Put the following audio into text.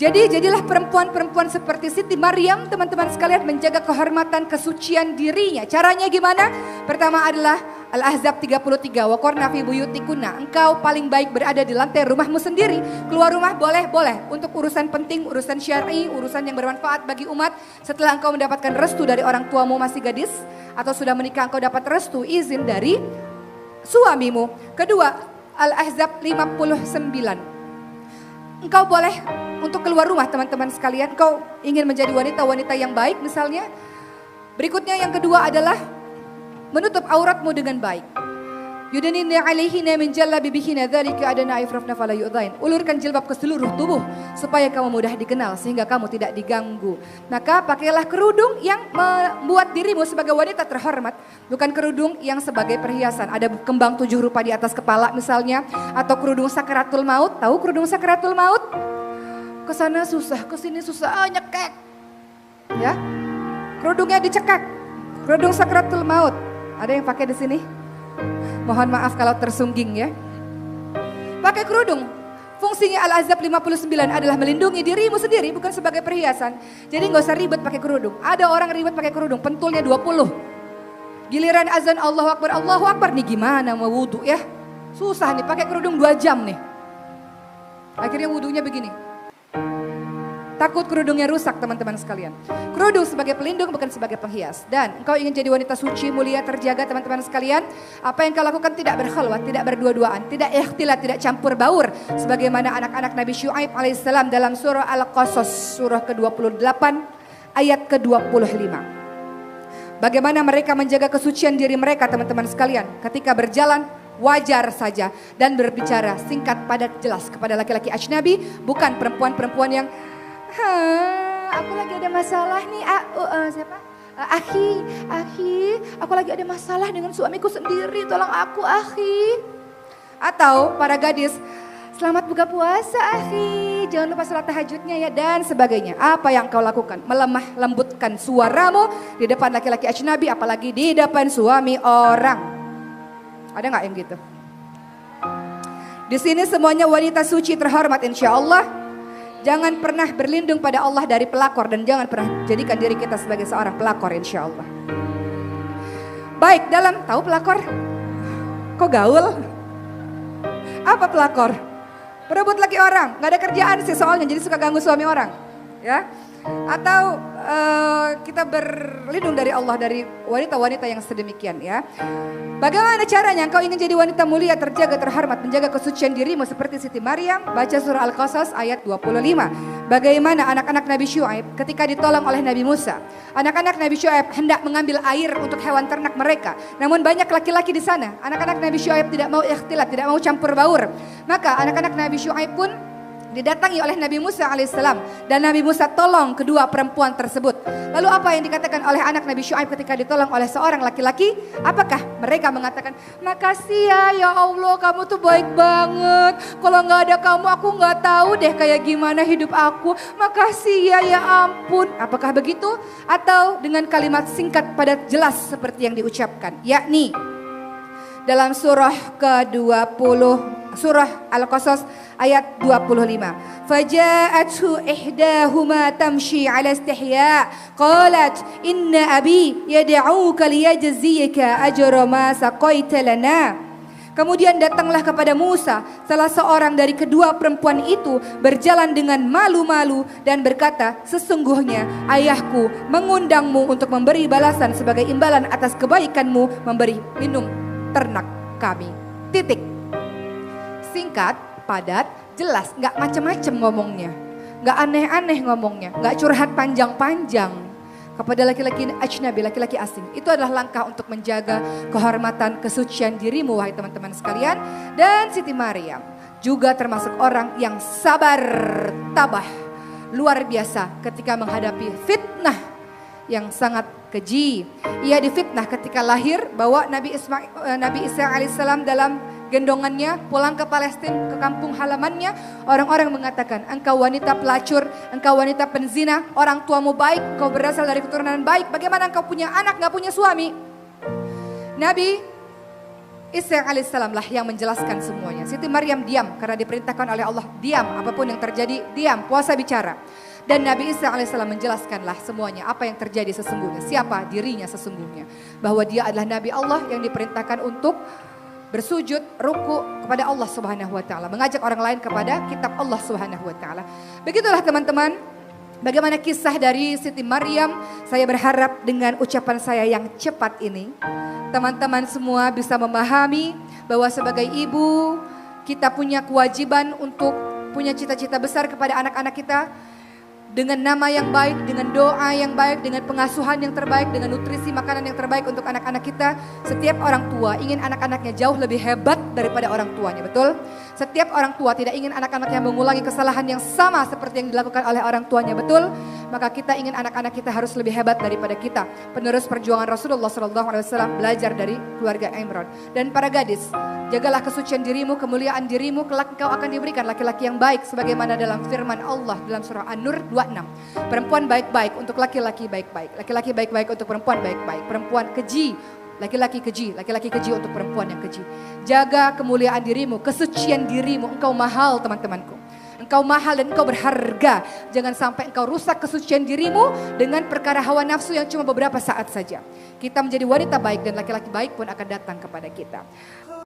Jadi jadilah perempuan-perempuan seperti Siti Maryam, teman-teman sekalian, menjaga kehormatan kesucian dirinya. Caranya gimana? Pertama adalah Al-Ahzab 33, wa qarna fi buyutikunna. Engkau paling baik berada di lantai rumahmu sendiri. Keluar rumah boleh untuk urusan penting, urusan syar'i, urusan yang bermanfaat bagi umat. Setelah engkau mendapatkan restu dari orang tuamu masih gadis atau sudah menikah, engkau dapat restu izin dari suamimu. Kedua, Al-Ahzab 59. Engkau boleh untuk keluar rumah, teman-teman sekalian. Engkau ingin menjadi wanita-wanita yang baik misalnya. Berikutnya yang kedua adalah menutup auratmu dengan baik. Yudanina alaihina min jallabibihina dzalika adana ifrafna fala yu'dhain. Ulurkan jilbab ke seluruh tubuh supaya kamu mudah dikenal sehingga kamu tidak diganggu. Maka pakailah kerudung yang membuat dirimu sebagai wanita terhormat, bukan kerudung yang sebagai perhiasan. Ada kembang 7 rupa di atas kepala misalnya, atau kerudung sakaratul maut. Tahu kerudung sakaratul maut? Kesana susah, kesini susah, nyekek. Ya, kerudungnya dicekak. Kerudung sakaratul maut. Ada yang pakai di sini? Mohon maaf kalau tersungging ya. Pakai kerudung. Fungsinya Al-Ahzab 59 adalah melindungi dirimu sendiri, bukan sebagai perhiasan. Jadi gak usah ribet pakai kerudung. Ada orang ribet pakai kerudung, pentulnya 20. Giliran azan Allahu Akbar nih gimana mau wudhu ya. Susah nih pakai kerudung 2 jam nih. Akhirnya wudhunya begini. Takut kerudungnya rusak, teman-teman sekalian. Kerudung sebagai pelindung, bukan sebagai penghias. Dan engkau ingin jadi wanita suci, mulia, terjaga, teman-teman sekalian. Apa yang kau lakukan tidak berkhalwat, tidak berdua-duaan, tidak ikhtilat, tidak campur baur. Sebagaimana anak-anak Nabi Syuaib alaihissalam dalam surah Al-Qasas, surah ke-28, ayat ke-25. Bagaimana mereka menjaga kesucian diri mereka, teman-teman sekalian. Ketika berjalan, wajar saja. Dan berbicara singkat, padat, jelas kepada laki-laki ajnabi. Bukan perempuan-perempuan yang aku lagi ada masalah nih, siapa? Akhi, aku lagi ada masalah dengan suamiku sendiri, tolong aku akhi. Atau para gadis, selamat buka puasa akhi, jangan lupa sholat tahajudnya ya, dan sebagainya. Apa yang kau lakukan? Melemah lembutkan suaramu di depan laki-laki ajnabi, apalagi di depan suami orang. Ada gak yang gitu? Di sini semuanya wanita suci terhormat insya Allah. Jangan pernah berlindung pada Allah dari pelakor dan jangan pernah jadikan diri kita sebagai seorang pelakor insya Allah. Baik, tahu pelakor? Kok gaul? Apa pelakor? Berebut laki orang, gak ada kerjaan sih soalnya jadi suka ganggu suami orang. Ya, atau kita berlindung dari Allah dari wanita-wanita yang sedemikian ya. Bagaimana caranya engkau ingin jadi wanita mulia, terjaga, terhormat, menjaga kesucian dirimu seperti Siti Maryam? Baca surah Al-Qasas ayat 25. Bagaimana anak-anak Nabi Syuaib ketika ditolong oleh Nabi Musa. Anak-anak Nabi Syuaib hendak mengambil air untuk hewan ternak mereka. Namun banyak laki-laki di sana. Anak-anak Nabi Syuaib tidak mau ikhtilat, tidak mau campur baur. Maka anak-anak Nabi Syuaib pun didatangi oleh Nabi Musa alaihissalam dan Nabi Musa tolong kedua perempuan tersebut. Lalu apa yang dikatakan oleh anak Nabi Syuaib ketika ditolong oleh seorang laki-laki? Apakah mereka mengatakan, makasih ya Allah kamu tuh baik banget. Kalau nggak ada kamu aku nggak tahu deh kayak gimana hidup aku. Makasih ya ampun. Apakah begitu? Atau dengan kalimat singkat padat jelas seperti yang diucapkan, yakni dalam surah ke-20, surah Al-Qasas ayat 25. Faja'athu ihdahuma tamshi 'ala istihya qalat inna abi yad'uka liyajziyaka ajra ma saqaita lana. Kemudian datanglah kepada Musa salah seorang dari kedua perempuan itu berjalan dengan malu-malu dan berkata, sesungguhnya ayahku mengundangmu untuk memberi balasan sebagai imbalan atas kebaikanmu memberi minum ternak kami. Titik. Singkat, padat, jelas, gak macam-macam ngomongnya, gak aneh-aneh ngomongnya, gak curhat panjang-panjang kepada laki-laki ajnabi, laki-laki asing. Itu adalah langkah untuk menjaga kehormatan kesucian dirimu wahai teman-teman sekalian. Dan Siti Maryam juga termasuk orang yang sabar, tabah, luar biasa ketika menghadapi fitnah yang sangat keji. Ia difitnah ketika lahir bahwa Nabi Isa alaihissalam dalam gendongannya pulang ke Palestina, ke kampung halamannya. Orang-orang mengatakan, engkau wanita pelacur, engkau wanita penzina, orang tuamu baik, kau berasal dari keturunan baik, bagaimana engkau punya anak gak punya suami? Nabi Isa alaihissalam lah yang menjelaskan semuanya. Siti Maryam diam karena diperintahkan oleh Allah diam, apapun yang terjadi diam, puasa bicara. Dan Nabi Isa alaihissalam menjelaskanlah semuanya apa yang terjadi sesungguhnya, siapa dirinya sesungguhnya. Bahwa dia adalah Nabi Allah yang diperintahkan untuk bersujud, ruku kepada Allah Subhanahu wa taala, mengajak orang lain kepada kitab Allah Subhanahu wa taala. Begitulah teman-teman, bagaimana kisah dari Siti Maryam. Saya berharap dengan ucapan saya yang cepat ini, teman-teman semua bisa memahami bahwa sebagai ibu, kita punya kewajiban untuk punya cita-cita besar kepada anak-anak kita. Dengan nama yang baik, dengan doa yang baik, dengan pengasuhan yang terbaik, dengan nutrisi makanan yang terbaik untuk anak-anak kita. Setiap orang tua ingin anak-anaknya jauh lebih hebat daripada orang tuanya, betul? Setiap orang tua tidak ingin anak-anaknya mengulangi kesalahan yang sama seperti yang dilakukan oleh orang tuanya, betul? Maka kita ingin anak-anak kita harus lebih hebat daripada kita. Penerus perjuangan Rasulullah SAW belajar dari keluarga Imran. Dan para gadis, jagalah kesucian dirimu, kemuliaan dirimu, kelak engkau akan diberikan laki-laki yang baik. Sebagaimana dalam firman Allah dalam surah An-Nur 26. Perempuan baik-baik untuk laki-laki baik-baik. Laki-laki baik-baik untuk perempuan baik-baik. Perempuan keji, laki-laki keji untuk perempuan yang keji. Jaga kemuliaan dirimu, kesucian dirimu. Engkau mahal teman-temanku. Engkau mahal dan engkau berharga. Jangan sampai engkau rusak kesucian dirimu dengan perkara hawa nafsu yang cuma beberapa saat saja. Kita menjadi wanita baik dan laki-laki baik pun akan datang kepada kita.